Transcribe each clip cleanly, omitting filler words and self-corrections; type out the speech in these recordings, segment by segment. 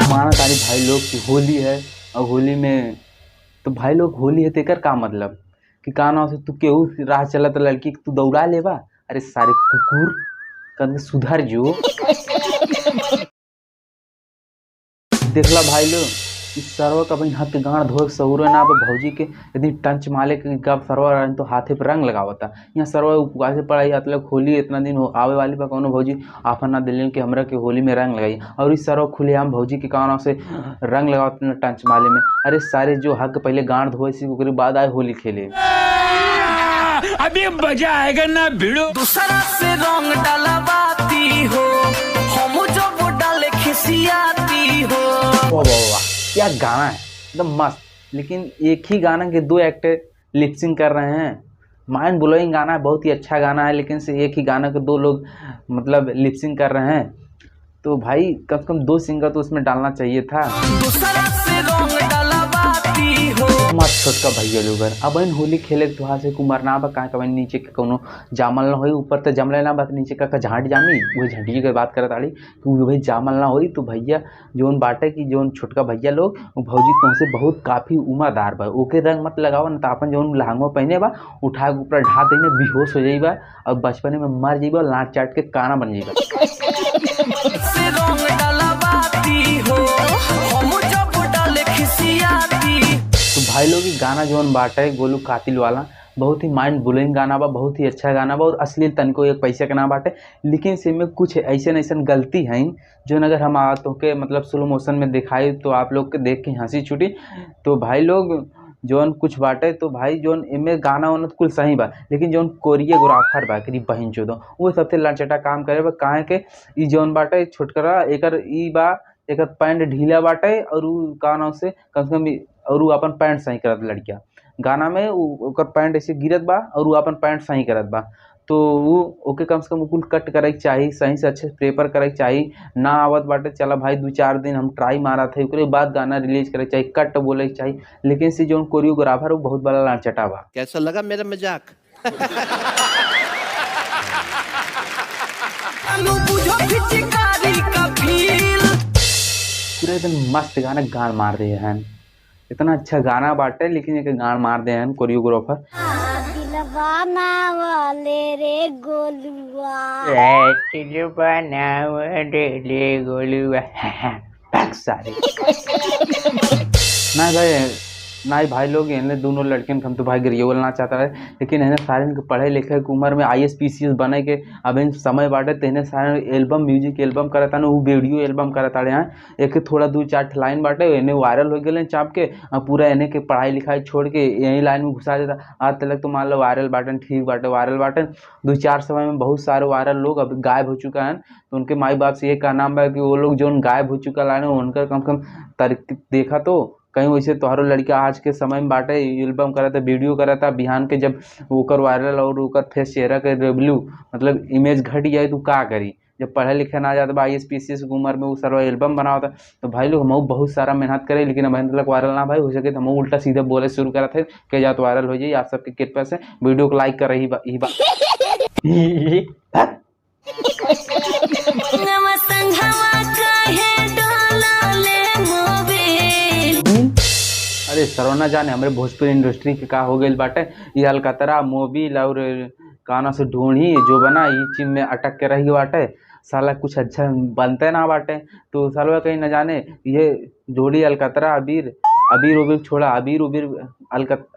माना तारी भाई लोग की होली है और होली में तो भाई लोग होली है तेकर का मतलब कि का नाम से तू केहू राह चलत लड़की के तू दौड़ा लेबा। अरे सारे कुकुर कद सुधर जो। देखला भाई लोग इस सरवा का बहन हाथ के गांड धोए सहुरे ना भौजी के यदि टंच माले के कब सरवा तो हाथे पर रंग लगावता। यहाँ सरवा उपवास से पढ़ाई मतलब होली इतना दिन हो आवे वाली बा कौनो भौजी आपन ना दिल कि हमरा के होली में रंग लगाई और इस सरवा खुलेआम भौजी के कानों से रंग लगावता टंच माले में। अरे सारे जो हक पहले गांड धोए सी ओकरे बाद आए होली खेले। अभी मजा आएगा ना भिड़ो दूसरा से रंग डलवाती हो हम जो डाले खिसियाती हो। वाह वाह वाह क्या गाना है एकदम मस्त। लेकिन एक ही गाना के दो एक्टर लिपसिंग कर रहे हैं। माइंड ब्लोइंग गाना है, बहुत ही अच्छा गाना है, लेकिन से एक ही गाना के दो लोग मतलब लिपसिंग कर रहे हैं। तो भाई कम से कम दो सिंगर तो उसमें डालना चाहिए था। दूसरा से रंग डलवाती हो मत छोटका भैया लोग अब इन होली खेले तो वहाँ से कुमार ना बा कहाँ कहीं नीचे के कोनो जामल ना होई ऊपर तो जमले ना बात नीचे का झाट जामी वही झंडी की बात करत आड़ी कि भाई जामल ना होई तो भैया जोन बाटे की जोन छोटका भैया लोग भौजी तुमसे बहुत काफ़ी उम्रदार बा ओके रंग मत लगाओ ना तो अपन जोन लहंगो पहने बा उठा के ऊपर ढा देने बेहोश हो जाइबा और बचपने में मर जाइबा लाट चाट के काना बन जाइबा। तो भाई लोग गाना जोन बाटे गोलू कातिल वाला बहुत ही माइंड ब्लोइंग गाना बा, बहुत ही अच्छा गाना बा और असली तनिको एक पैसे के ना बाटे। लेकिन इसमें कुछ ऐसे गलती हैं जो अगर हम तो के मतलब स्लो मोशन में दिखाई तो आप लोग के देख के हंसी छुटी। तो भाई लोग जोन कुछ बाटे तो भाई जोन इनमें गाना वाना तो कुल सही बा लेकिन जोन कोरियोग्राफर बा करीब बहन चोदो वो सबसे लड़चटा काम करे बा काहे के ई जोन बाटे छोटकरा एकर ई बा एकर पैंट ढीला बाटे और उ का नाम से कम और उ अपन पैंट सही करत लड़किया गाना में ओकर पैंट ऐसे गिरत बा और उ अपन पैंट सही करत बा। तो वो ओके कम से कम कुल कट करे के चाहिए सही से अच्छे प्रेपर करे के चाहिए ना आवत बाटे चला भाई 2-4 दिन हम ट्राई मारा थे ओकरे बाद गाना रिलीज करे के चाहिए कट बोले के चाहिए। लेकिन से जो कोरियोग्राफर वो बहुत बड़ा लाचटा बा। कैसा लगा मेरा मजाक? पूरा एकदम मस्त गाना गान मार रहे हैं इतना अच्छा गाना बाटे लेकिन एक गान मार दे हैं कोरियोग्राफर। सारे ना भाई ना ही भाई लोग इन्हें दोनों लड़के हम तो भाई गिरिया बोलना चाहता है लेकिन इन्हें सारे इनके पढ़े लिखे की उम्र में IAS PCS बने के अब इन समय बाटे तो इन्हें सारे एल्बम म्यूजिक एल्बम करता ना वो वीडियो एल्बम करता यहाँ एक थोड़ा 2-4 लाइन बाटे इन्हें वायरल हो गए चाप के पूरा इन्हें के पढ़ाई लिखाई छोड़ के यही लाइन में घुसा देता आज तक तो मान लो वायरल बाटन ठीक बाटे वायरल बाटन 2-4 समय में बहुत सारे वायरल लोग अब गायब हो चुका है। तो उनके माई बाप से ये का नाम है कि वो लोग जो गायब हो चुका लाइन उनका कम से कम देखा तो कहीं वैसे तोहरो लड़का आज के समय में बाटे एल्बम करा था वीडियो करा था बिहान के जब ओकर वायरल और ओकर फेस चेहरा के रेवल्यू मतलब इमेज घट जाए तो का करी जब पढ़े लिखे ना जाता IAS PCS की उम्र में वो सारा एल्बम बना होता। तो भाई लोग हम बहुत सारा मेहनत करे लेकिन अब तक वायरल ना भाई हो सके तो हम उल्टा सीधे बोले शुरू करा थे कि जा तो वायरल हो जाए आप सबके कृपा से वीडियो को लाइक कर रही अरे सरवना जाने हमारे भोजपुरी इंडस्ट्री के का हो गई बाटे ये अलकतरा मोबिल और काना से ढूंढी जो बना ये चीज में अटक के रही बाटे साला कुछ अच्छा बनते ना बाटे। तो साला कहीं न जाने ये जोड़ी अलकतरा अबीर उबीर छोड़ा अबीर उबीर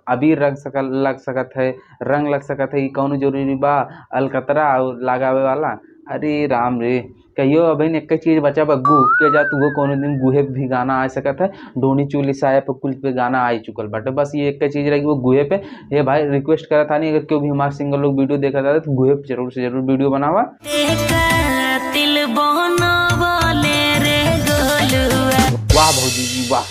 अबीर लग सकत है रंग लग सकत है कौन जरूरी बा अलकतरा और लगावे वाला। अरे राम रे कहियो अब एक चीज बचा बग्गू के जा तू कोनो दिन गुहे भी गाना आ सकत है डोनी चोली साया पे कुल पे गाना आ चुकल बटे बस ये एक चीज रही वो गुहे पे ये भाई रिक्वेस्ट करा था नहीं अगर क्यों भी हमारे सिंगर लोग वीडियो देखा था तो गुहे पे जरूर से जरूर वीडियो बनावा। वाह भौजी जी वाह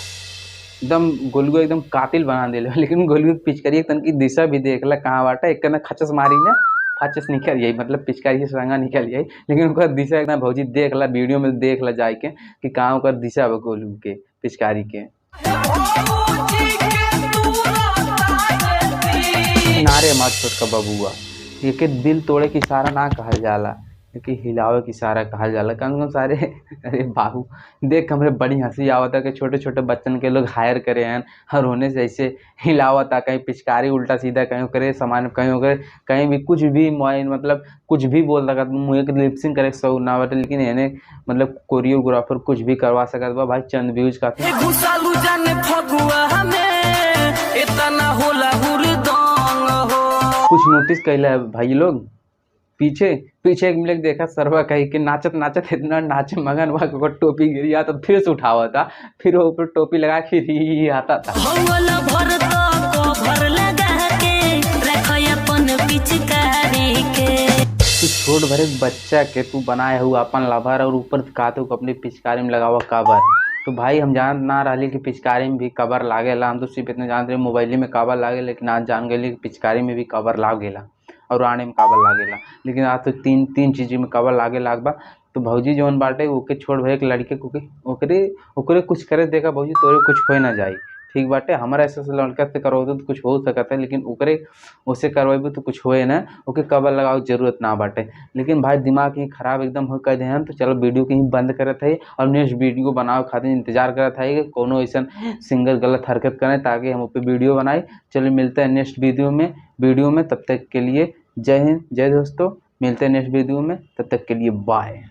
एकदम गोलू एकदम कातिल बना दे लेकिन गोलू पिचकारी तन की दिशा भी देख ला कहाँ बाटा एक खचस मारी ने फाचस निकल जाई मतलब पिचकारी से रंगा निकल जाई लेकिन उनका दिशा एकदम भौजी देख ला वीडियो में देख ला जाए के कि कहाँ ओकर दिशा बा गोलू के पिचकारी के। नारे मत छोटका बबुआ ये के दिल तोड़े की इशारा ना कहल जाला कि हिलावे की इशारा कहल जाला कौन सारे। अरे बाबू देख हमरे बड़ी हंसी आवता कि छोटे छोटे बच्चन के लोग हायर करे हैं और होने से ऐसे हिलावता, कहीं पिचकारी उल्टा सीधा कहीं करे सामान कहीं करे, कहीं भी कुछ भी मतलब कुछ भी बोल रहा मुँह के लिपसिंग करे सौ ना बटे, लेकिन इन्हें मतलब कोरियोग्राफर कुछ भी करवा सकता बा भाई, चंद व्यूज काफी। घुसालू जाने फगुआ हमें इतना होला हुरदंग हो। कुछ नोटिस कैला है भाई लोग, पीछे पीछे एक मिनट देखा सरवा कही कि नाचत नाचत इतना नाचे मगन हुआ कि टोपी गिरिया तो फिर से उठावा था, फिर वो ऊपर टोपी लगा फिर ही आता था। तू छोड़ भरे बच्चा के तू बनाए हुआ अपन लवर और ऊपर कहते हो अपनी पिचकारी में लगावा कवर। तो भाई हम जान ना रही कि पिचकारी में भी कवर लागेला, हम तो सिर्फ इतना जानते मोबाइल में कवर लागे, लेकिन आज जान गए कि पिचकारी में भी कवर लागेला और आने में कवर लागेला। लेकिन आज तो तीन चीज़ में कवर लागे लागबा। तो भौजी जौन बाटे ओके छोड़ भरे एक लड़के को ओकरे ओकरे कुछ करे देखा भौजी तोरे कुछ हो ना जाए, ठीक बाटे। हमारा ऐसा लड़का से करवाते तो कुछ हो सकता है, लेकिन ओकरे उसे करवाबे तो कुछ होए ना, ओके कवर लगाओ जरूरत ना बाटे। लेकिन भाई दिमाग ही खराब एकदम हो कर दे तो चलो वीडियो कहीं बंद करत है और नेक्स्ट वीडियो बनाओ खातिर इंतजार करत है कि कोनो ऐसा सिंगर गलत हरकत करें ताकि हम उस पर वीडियो बनाए। चलो मिलते हैं नेक्स्ट वीडियो में, तब तक के लिए जय हिंद जय दोस्तों, मिलते हैं नेक्स्ट वीडियो में, तब तक के लिए बाय।